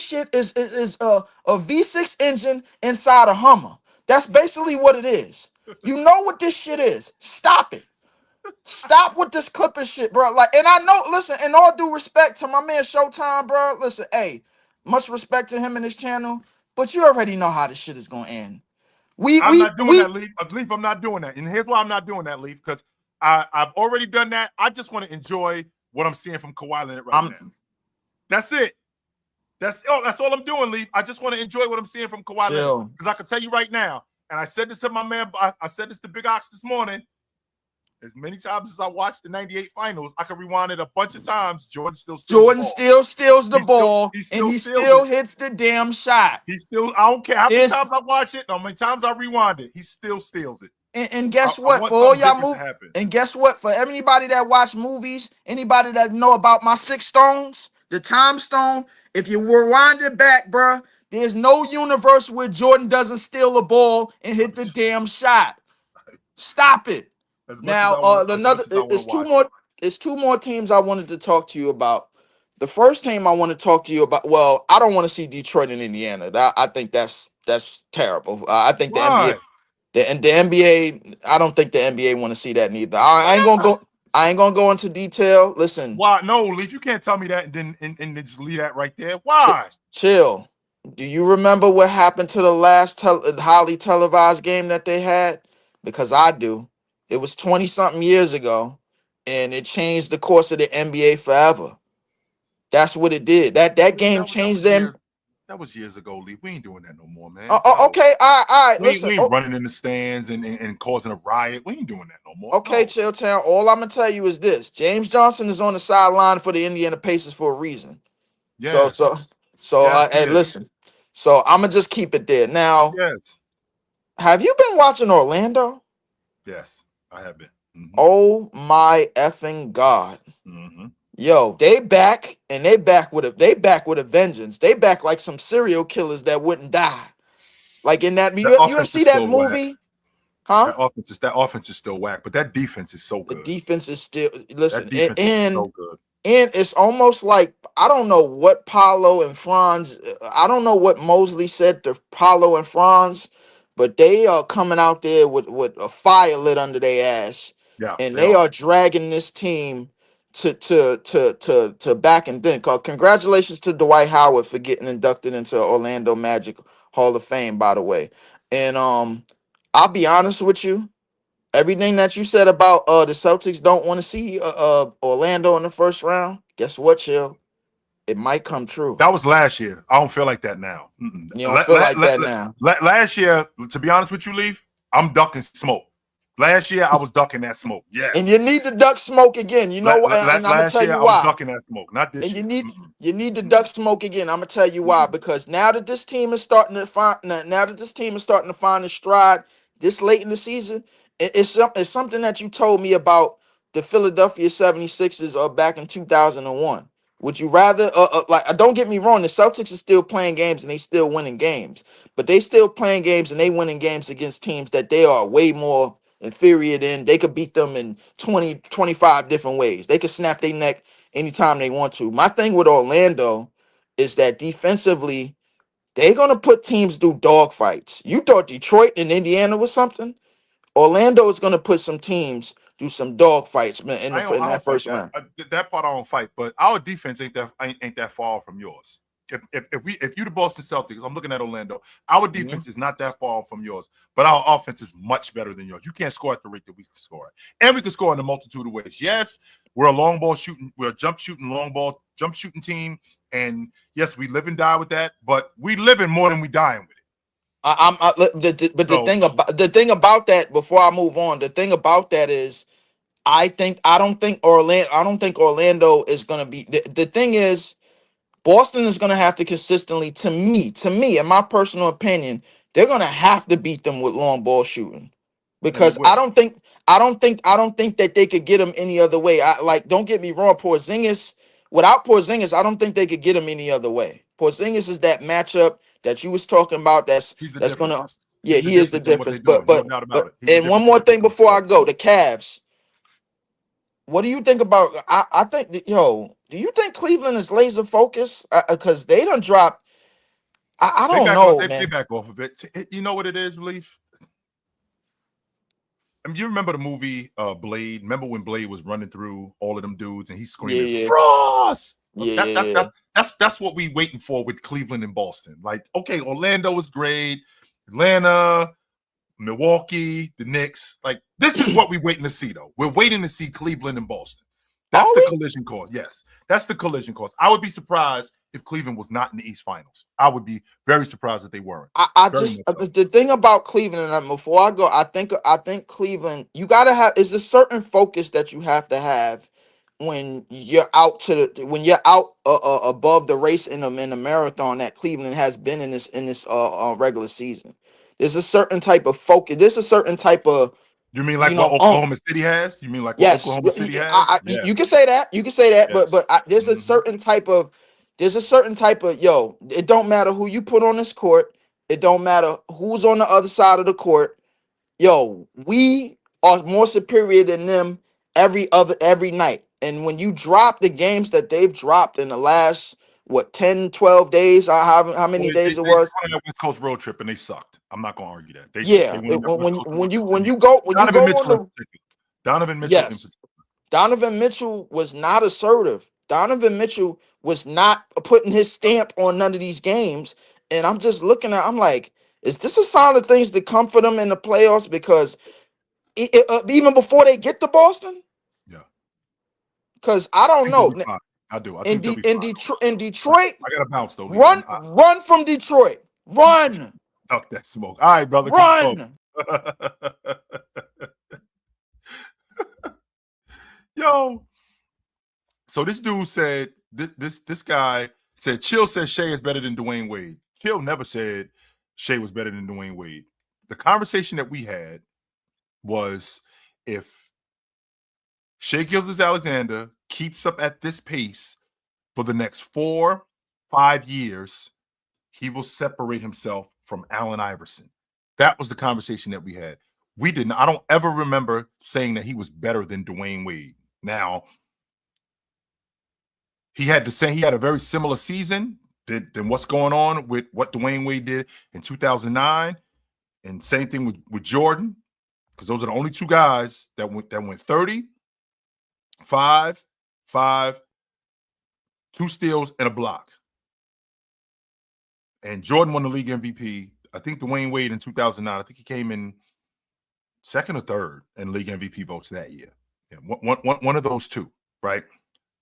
shit is a V6 engine inside a Hummer. That's basically what it is. You know what this shit is. Stop it. Stop with this Clippers shit, bro. Like, and I know, listen, in all due respect to my man Showtime, bro. Listen, hey, much respect to him and his channel, but you already know how this shit is gonna end. We I'm we not doing we that, Leaf. Leaf, I'm not doing that. And here's why I'm not doing that, Leaf, because I've already done that. I just want to enjoy what I'm seeing from Kawhi Leonard right now. I'm That's it. That's all I'm doing, Leaf. I just want to enjoy what I'm seeing from Kawhi Leonard. chill. Because I can tell you right now, and I said this to my man, I said this to Big Ox this morning. As many times as I watched the 98 finals, I can rewind it a bunch of times. Jordan still steals the Jordan ball. still steals the ball, he and he steals still it. hits the damn shot. He still, I don't care how many There's times I watch it, how many times I rewind it, he still steals it. and guess I what? want For all something y'all different to move, happen. and guess what? For anybody that watch movies, anybody that know about my 6 stones, the time stone, if you rewind it back, bruh, there's no universe where Jordan doesn't steal a ball and hit the damn shot. Stop it. As much as Now, I want, as another much as I want it's to two watch more. it. It's two more teams I wanted to talk to you about. The first team I want to talk to you about. Well, I don't want to see Detroit and Indiana. I think that's terrible. I think the NBA, Why? the NBA. I don't think the NBA want to see that neither. Why I ain't gonna not? go. I ain't gonna go into detail. Listen, Why? No, Leaf, you can't tell me that and then just leave that right there. ch- Why? chill. Do you remember what happened to the last highly televised game that they had? Because I do. It was 20 something years ago, and it changed the course of the NBA forever. That's what it did. That Leaf, game that changed was them. years. That was years ago, Leaf. We ain't doing that no more, man. No. Okay, all right. We Listen. ain't running in the stands and causing a riot. We ain't doing that no more. Okay, No. Chilltown. All I'm gonna tell you is this: James Johnson is on the sideline for the Indiana Pacers for a reason. So, Yes. so, so, Yes, he hey, is. listen. So I'm gonna just keep it there. Now, Yes. have you been watching Orlando? Yes. I have been. Mm-hmm. Oh my effing god! Mm-hmm. Yo, they back and they back with a vengeance. They back like some serial killers that wouldn't die. Like in that That you ever offense is see that still whack. movie? Huh? That offense is still whack, but that defense is so The good. defense is still That listen, defense is so good. and it's almost like I don't know what Paulo and Franz. I don't know what Mosley said to Paulo and Franz, but they are coming out there with a fire lit under their ass, Yeah, and they they are. are dragging this team to back and think. Congratulations to Dwight Howard for getting inducted into Orlando Magic Hall of Fame, by the way. And I'll be honest with you. Everything that you said about the Celtics don't want to see Orlando in the first round. Guess what, Chill? It might come true. That was last year. I don't feel like that now. You don't feel like that now. Last year, to be honest with you, Leaf, I'm ducking smoke. Last year, I was ducking that smoke. And you Yes. need to duck smoke again. You know what? And I'm gonna Last tell year, you I was why. ducking that smoke. Not this And you year. need Mm-mm. you need to duck Mm-mm. smoke again. I'm gonna tell you why. Mm-mm. Because now that this team is starting to find now that this team is starting to find its stride this late in the season, it's something that you told me about the Philadelphia 76ers back in 2001. Would you rather don't get me wrong, the Celtics are still playing games and they still winning games, but they still playing games and they winning games against teams that they are way more inferior than. They could beat them in 20, 25 different ways. They could snap their neck anytime they want to. My thing with Orlando is that defensively, they're gonna put teams through dog fights. You thought Detroit and Indiana was something? Orlando is gonna put some teams through some dog fights, man, in I that don't fight first that. round. That part I don't fight. But our defense ain't that far from yours. If you the Boston Celtics, I'm looking at Orlando. Our Mhm. defense is not that far from yours, but our offense is much better than yours. You can't score at the rate that we can score at, and we can score in a multitude of ways. Yes, we're a long ball shooting, we're a jump shooting team, and yes, we live and die with that. But we live in more than we dying with it. But So the thing about that, before I move on, the thing about that is, I don't think Orlando is gonna be. The thing is, Boston is going to have to consistently, to me, in my personal opinion, they're going to have to beat them with long ball shooting, and they because will. I don't think that they could get them any other way. Don't get me wrong, Porzingis, without Porzingis, I don't think they could get him any other way. Porzingis is that matchup that you was talking about. He's the That's gonna, difference. yeah, He's the he is the difference in what they're difference. doing. No doubt about it. He's the And one difference in more what they're thing doing. before I go, the Cavs. What do you think about? I think do you think Cleveland is laser focused? Because they don't drop. I don't know, They man. back off of it. You know what it is, Leaf? You remember the movie Blade? Remember when Blade was running through all of them dudes and he's Yeah, screaming yeah, Frost? yeah, That, that, yeah. that, that's what we waiting for with Cleveland and Boston. Like, okay, Orlando is great, Atlanta, Milwaukee, the Knicks. Like, this is what we're waiting to see, though. We're waiting to see Cleveland and Boston. That's Are the we? collision course. Yes, that's the collision course. I would be surprised if Cleveland was not in the East Finals. I would be very surprised if they weren't. I Very just much so. the thing about Cleveland, and before I go, I think Cleveland, you gotta have is a certain focus that you have to have when you're out when you're out above the race in the marathon that Cleveland has been in this regular season. There's a certain type of focus. There's a certain type of You mean like what umph. Oklahoma City has? You mean like what Yes, Oklahoma City has? Yeah, you can say that. You can say that, but yes. there's a Mhm. certain type of yo. It don't matter who you put on this court. It don't matter who's on the other side of the court. Yo, we are more superior than them every night. And when you drop the games that they've dropped in the last 10, 12 days, how Well, many they, days it they was? went on that West Coast road trip and they sucked. I'm not gonna argue that. They Yeah, went on that West Coast road trip when and you they go when you Donovan go on Mitchell in the particular. Donovan Mitchell in yes. particular. Donovan Mitchell was not assertive. Donovan Mitchell was not putting his stamp on none of these games. And I'm just I'm like, is this a sign of things to come for them in the playoffs? Because even before they get to Boston, Yeah, because I I don't think they'll know. be fine. I do. I think they'll be fine. In Detroit, I gotta bounce though, Lisa. run from Detroit. Run. Duck that smoke. All right, brother. Keep talking. Run. Yo, so this dude said this guy said Chill says Shea is better than Dwayne Wade. Chill never said Shea was better than Dwayne Wade. The conversation that we had was if Shea Gilgeous-Alexander keeps up at this pace for the next 4-5 years, he will separate himself from Allen Iverson. That was the conversation that we had. We didn't. I don't ever remember saying that he was better than Dwayne Wade. Now, he had a very similar season than what's going on with what Dwayne Wade did in 2009, and same thing with Jordan, because those are the only two guys that went 30, 5, 5, 2 steals and a block. And Jordan won the league MVP. I think Dwayne Wade in 2009, I think he came in second or third in league MVP votes that year. Yeah, one of those two, right?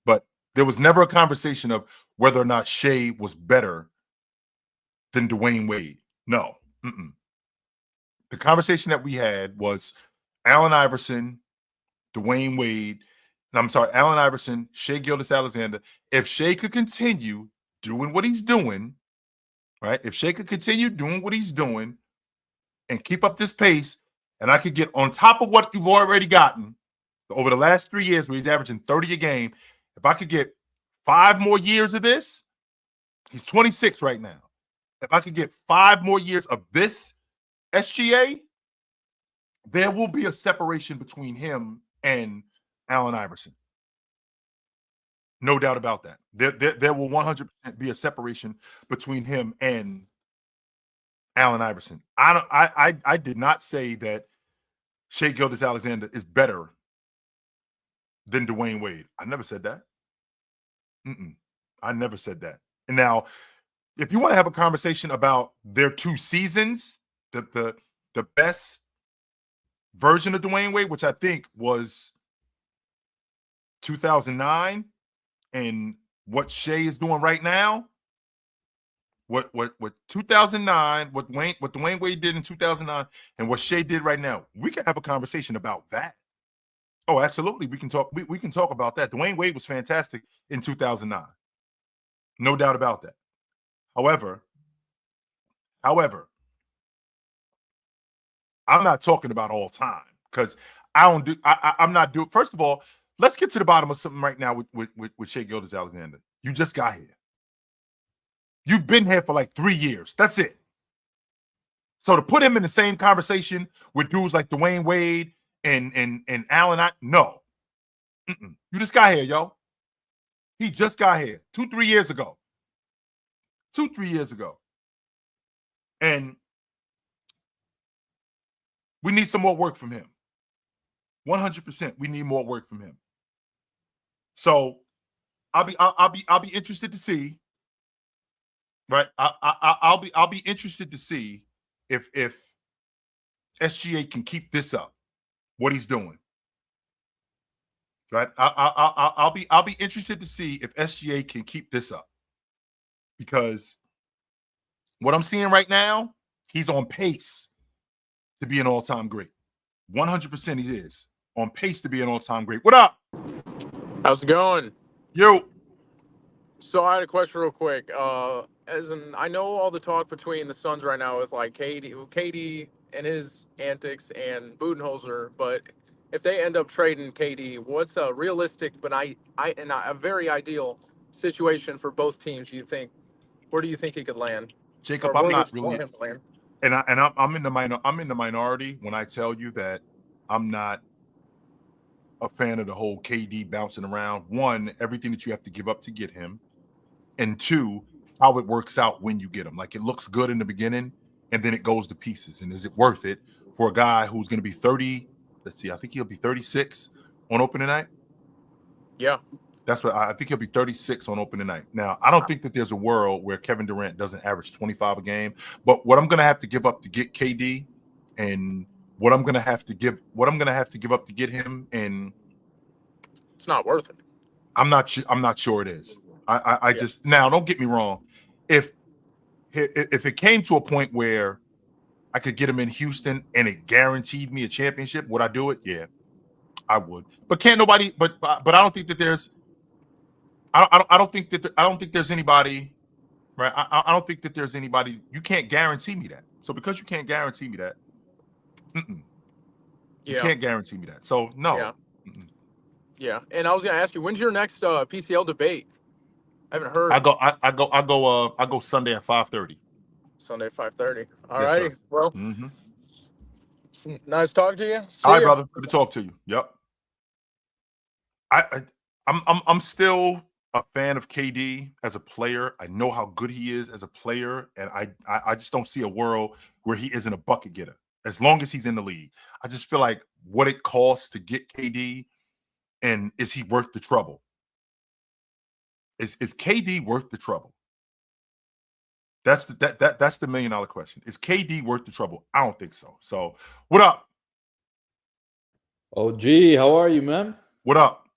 But there was never a conversation of whether or not Shea was better than Dwayne Wade. No. Mm-mm. The conversation that we had was Allen Iverson, Dwayne Wade, Allen Iverson, Shea Gilgeous-Alexander. If Shea could continue doing what he's doing, right? If Shea could continue doing what he's doing and keep up this pace, and I could get on top of what you've already gotten over the last 3 years where he's averaging 30 a game, if I could get 5 more years of this, he's 26 right now. If I could get 5 more years of this SGA, there will be a separation between him and Allen Iverson. No doubt about that. There will 100% be a separation between him and Allen Iverson. I did not say that Shea Gilgeous-Alexander is better than Dwayne Wade. I never said that. I never said that. And now, if you want to have a conversation about their 2 seasons, the best version of Dwayne Wade, which I think was 2009, and what Shea is doing right now, what 2009, what Dwayne Wade did in 2009, and what Shea did right now, we can have a conversation about that. Oh, absolutely, we can talk. We can talk about that. Dwayne Wade was fantastic in 2009, no doubt about that. However, I'm not talking about all time because I don't do. I'm not doing. First of all, let's get to the bottom of something right now with Shea Gilgeous-Alexander. You just got here. You've been here for like 3 years. That's it. So to put him in the same conversation with dudes like Dwayne Wade and Allen, no. You just got here, yo. He just got here 2-3 years ago. 2-3 years ago. And we need some more work from him. 100%. We need more work from him. So I'll be interested to see. Right. I'll be interested to see if SGA can keep this up, what he's doing. Right. I'll be interested to see if SGA can keep this up, because what I'm seeing right now, he's on pace to be an all-time great. 100% he is on pace to be an all-time great. What up? How's it going? Yo. So I had a question real quick. I know all the talk between the Suns right now is like KD and his antics and Budenholzer, but if they end up trading KD, what's a realistic but a very ideal situation for both teams? Do you think? Where do you think he could land? Jacob, Or I'm where not would you really, want him to land? and I'm in the minority when I tell you that I'm not a fan of the whole KD bouncing around. One, everything that you have to give up to get him, and two, how it works out when you get him. Like, it looks good in the beginning, and then it goes to pieces. And is it worth it for a guy who's going to be 30? Let's see, I think he'll be 36 on opening night. Yeah. That's what I think he'll be 36 on opening night. Now, I don't think that there's a world where Kevin Durant doesn't average 25 a game. But what I'm going to have to give up to get KD, and what I'm going to have to give up to get him, and It's not worth it. I'm not sure it is. I just, now, don't get me wrong. If it came to a point where I could get him in Houston and it guaranteed me a championship, would I do it? Yeah, I would. But can't nobody. But I don't think that there's. I don't think there's anybody. Right. I don't think that there's anybody. You can't guarantee me that. So because you can't guarantee me that, you can't guarantee me that. So no. Yeah. Yeah. And I was gonna ask you, when's your next PCL debate? I haven't heard. I go Sunday at 5:30. Sunday at 5:30. All Yes, righty. sir. Well, nice talking to you. See All right, ya. brother. Good to talk to you. Yep. I'm still a fan of KD as a player. I know how good he is as a player, and I just don't see a world where he isn't a bucket getter as long as he's in the league. I just feel like what it costs to get KD, and is he worth the trouble? Is KD worth the trouble? That's the that's the $1 million question. Is KD worth the trouble? I don't think so. So, what up? OG, how are you, man? What up?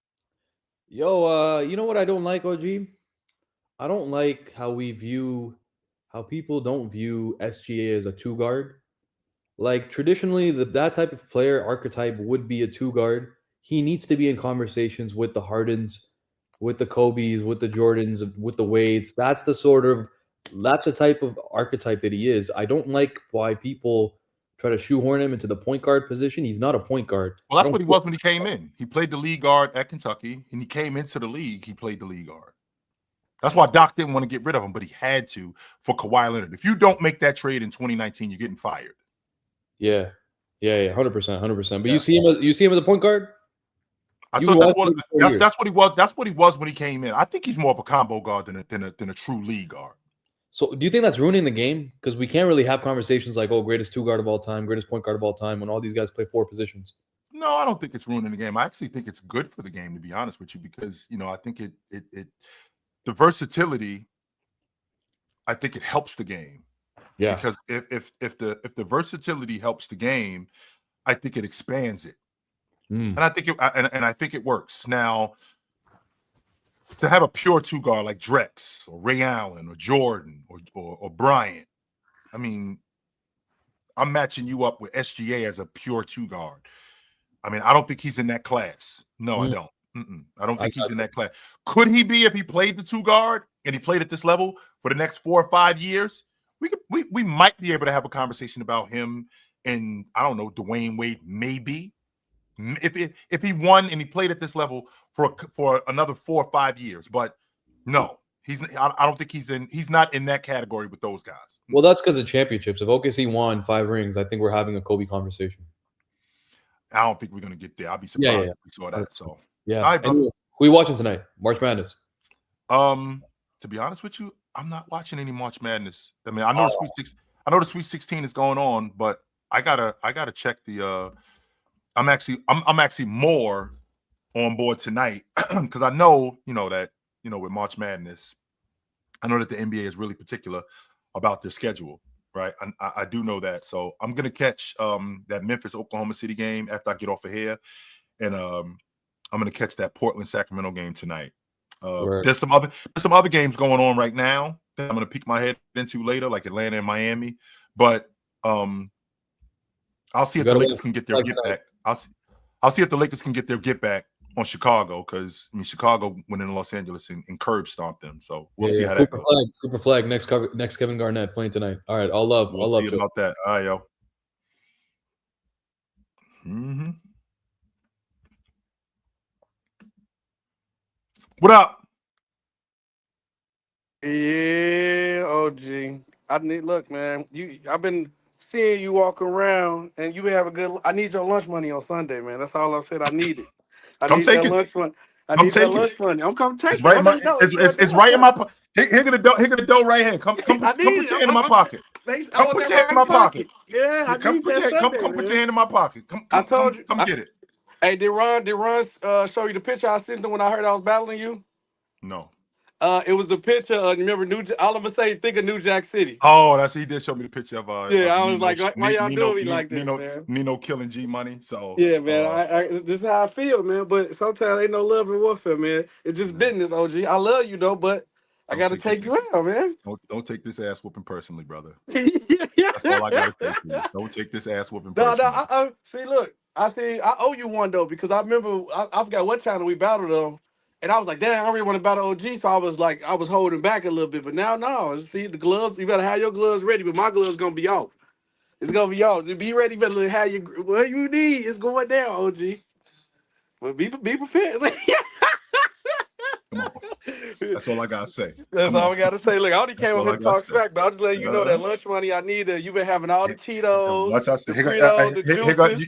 Yo, you know what I don't like, OG? I don't like how people don't view SGA as a two guard. Like, traditionally, that type of player archetype would be a two guard. He needs to be in conversations with the Hardens, with the Kobes, with the Jordans, with the Wades. That's the type of archetype that he is. I don't like why people try to shoehorn him into the point guard position. He's not a point guard. Well, that's what he was when he came in. He played the lead guard at Kentucky, and he came into the league. He played the lead guard. That's why Doc didn't want to get rid of him, but he had to for Kawhi Leonard. If you don't make that trade in 2019, you're getting fired. Yeah, 100%, 100%. But you see him as a point guard. I thought that's what he was. That's what he was when he came in. I think he's more of a combo guard than a true lead guard. So do you think that's ruining the game? Because we can't really have conversations like, oh, greatest two guard of all time, greatest point guard of all time, when all these guys play four positions. No, I don't think it's ruining the game. I actually think it's good for the game, to be honest with you, because I think it the versatility, I think it helps the game. Yeah. Because if the versatility helps the game, I think it expands it. And I think I think it works. Now, to have a pure two guard like Drex or Ray Allen or Jordan or Bryant, I mean, I'm matching you up with SGA as a pure two guard. I mean, I don't think he's in that class. No, I don't. I don't think he's in that class. Could he be if he played the two guard and he played at this level for the next 4 or 5 years? We might be able to have a conversation about him and, I don't know, Dwayne Wade, maybe. If he won and he played at this level for another 4 or 5 years, but no, I don't think he's not in that category with those guys. Well, that's because of championships. If OKC won 5 rings, I think we're having a Kobe conversation. I don't think we're gonna get there. I'll be surprised if we saw that. So yeah. All right, brother. Anyway, who are you watching tonight? March Madness. To be honest with you, I'm not watching any March Madness. I mean, I know the Sweet 16 is going on, but I gotta check the I'm actually more on board tonight because I know, that, with March Madness, I know that the NBA is really particular about their schedule, right? I do know that. So I'm going to catch that Memphis-Oklahoma City game after I get off of here. And I'm going to catch that Portland-Sacramento game tonight. Right. There's some other games going on right now that I'm going to peek my head into later, like Atlanta and Miami. But I'll see if the Lakers can get their get back. I'll see if the Lakers can get their get back on Chicago, because Chicago went in Los Angeles and curb stomped them. So we'll see how that goes. Cooper Flag, next Kevin Garnett playing tonight. All right, all love. We'll see about that. All right, yo. Mm-hmm. What up? Yeah, OG. Look, man. I've been seeing you walk around, and you have a good. I need your lunch money on Sunday, man. That's all I said. I need it. Come take it. Lunch money. I Come need take that lunch money. I'm coming take It's it. right in my. It's right in my. Here the dough. Here the dough right here. Come put your hand in my pocket. Come put your hand in my pocket. Yeah, I need that Sunday, Come put your hand in my pocket. Come get it. Hey, did Ron show you the picture I sent him when I heard I was battling you? No. It was a picture of, you remember all of a sudden think of New Jack City. Oh, he did show me the picture of yeah, I was like, why y'all doing me like this, man? Nino killing G Money. So yeah, man, this is how I feel, man. But sometimes ain't no love in warfare, man. It's just business, OG. I love you though, but I gotta take you out, man. Don't take this ass whooping personally, brother. yeah. That's all I gotta say to you. Don't take this ass whooping personally. No. See, look, I owe you one though, because I remember I forgot what channel we battled on. And I was like, damn, I really want to battle OG. So I was holding back a little bit. But now, no. See, the gloves, you better have your gloves ready. But my gloves going to be off. It's going to be off. Be ready. You better have what you need. It's going down, OG. But be prepared. Come on. That's all I got to say. That's all we got to say. Look, I only came up here to talk smack, but I'll just letting you know that lunch money I need. You've been having all the Cheetos, the Fritos, the juices.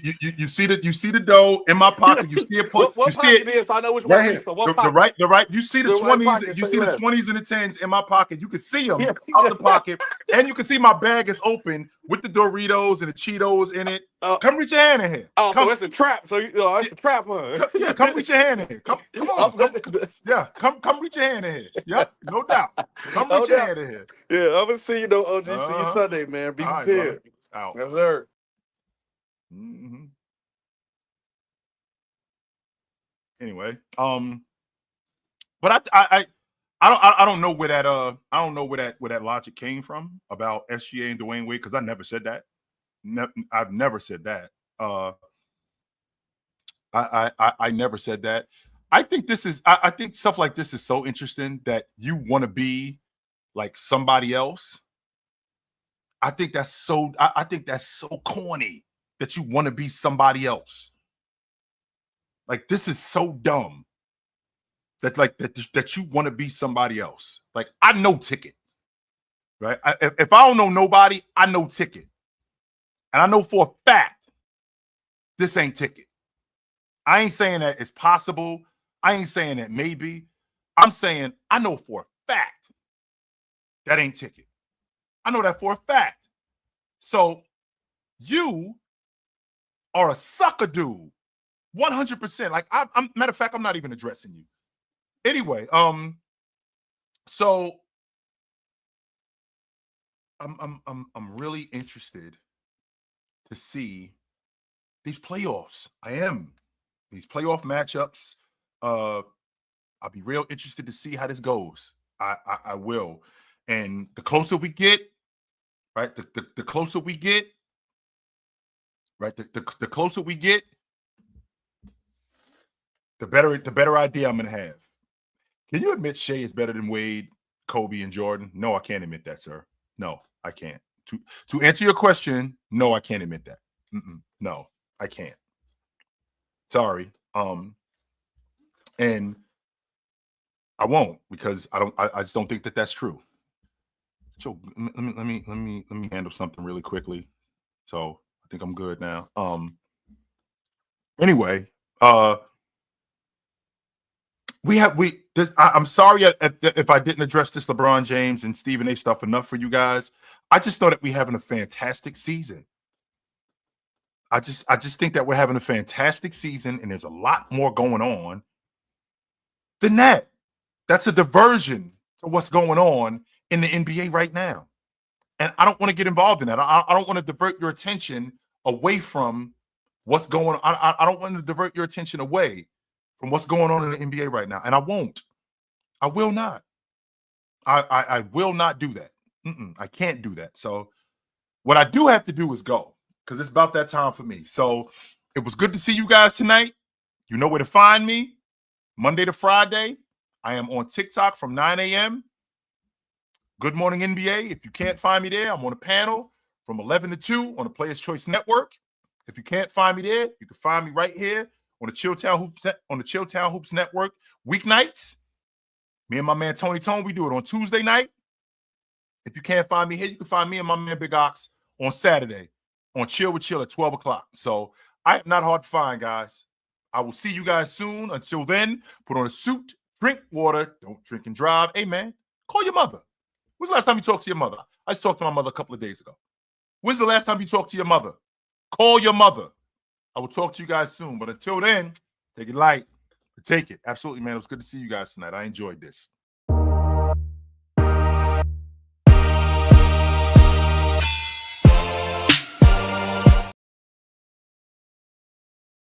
You see the dough in my pocket. You see it. What pocket it is? So I know which one it is. So what pocket? The right. You see the 20s. You see the 20s and the 10s in my pocket. You can see them out the pocket, and you can see my bag is open with the Doritos and the Cheetos in it. Come reach your hand in here. Oh, so it's a trap. So it's a trap, huh? Yeah, come reach your hand in here. Come on. Yeah, come reach your hand in here. Yep, no doubt. Come reach your hand in here. Yeah, I'm gonna see you though, OG. See you Sunday, man. Be prepared. Right, out. Yes, sir. Mm-hmm. Anyway, but I don't know where that logic came from about SGA and Dwayne Wade, because I never said that. I've never said that. I never said that. I think I think stuff like this is so interesting that you want to be like somebody else. I think that's so corny that you want to be somebody else. Like, this is so dumb that you want to be somebody else. Like, I know Ticket, right? If I don't know nobody, I know Ticket. And I know for a fact this ain't Ticket. I ain't saying that it's possible. I ain't saying that maybe. I'm saying I know for a fact that ain't Ticket. I know that for a fact. So you are a sucker dude. 100%. Like, I'm matter of fact, I'm not even addressing you. Anyway, so I'm really interested to see these playoffs. I am. These playoff matchups. I'll be real interested to see how this goes. I will. And the closer we get, right? The closer we get, right? The closer we get, the better idea I'm gonna have. Can you admit Shea is better than Wade, Kobe, and Jordan? No, I can't admit that, sir. No, I can't. To answer your question, no, I can't admit that. No, I can't. Sorry. And I won't, because I just don't think that that's true. So let me handle something really quickly. So I think I'm good now. Anyway, I'm sorry if I didn't address this LeBron James and Stephen A stuff enough for you guys. I just know that we're having a fantastic season. I just think that we're having a fantastic season, and there's a lot more going on than that. That's a diversion to what's going on in the NBA right now. And I don't want to get involved in that. I don't want to divert your attention away from what's going on. I don't want to divert your attention away from what's going on in the NBA right now. And I won't. I will not. I will not do that. I can't do that. So what I do have to do is go, because it's about that time for me. So it was good to see you guys tonight. You know where to find me. Monday to Friday, I am on TikTok from 9 a.m. Good Morning NBA. If you can't find me there, I'm on a panel from 11 to 2 on the Players Choice Network. If you can't find me there, you can find me right here on the Chilltown Hoops Network weeknights. Me and my man Tony Tone, we do it on Tuesday night. If you can't find me here, you can find me and my man Big Ox on Saturday on Chill with Chill at 12 o'clock. So I am not hard to find, guys. I will see you guys soon. Until then, put on a suit, drink water, don't drink and drive. Hey, man, call your mother. When's the last time you talked to your mother? I just talked to my mother a couple of days ago. When's the last time you talked to your mother? Call your mother. I will talk to you guys soon. But until then, take it light. Take it. Absolutely, man. It was good to see you guys tonight. I enjoyed this.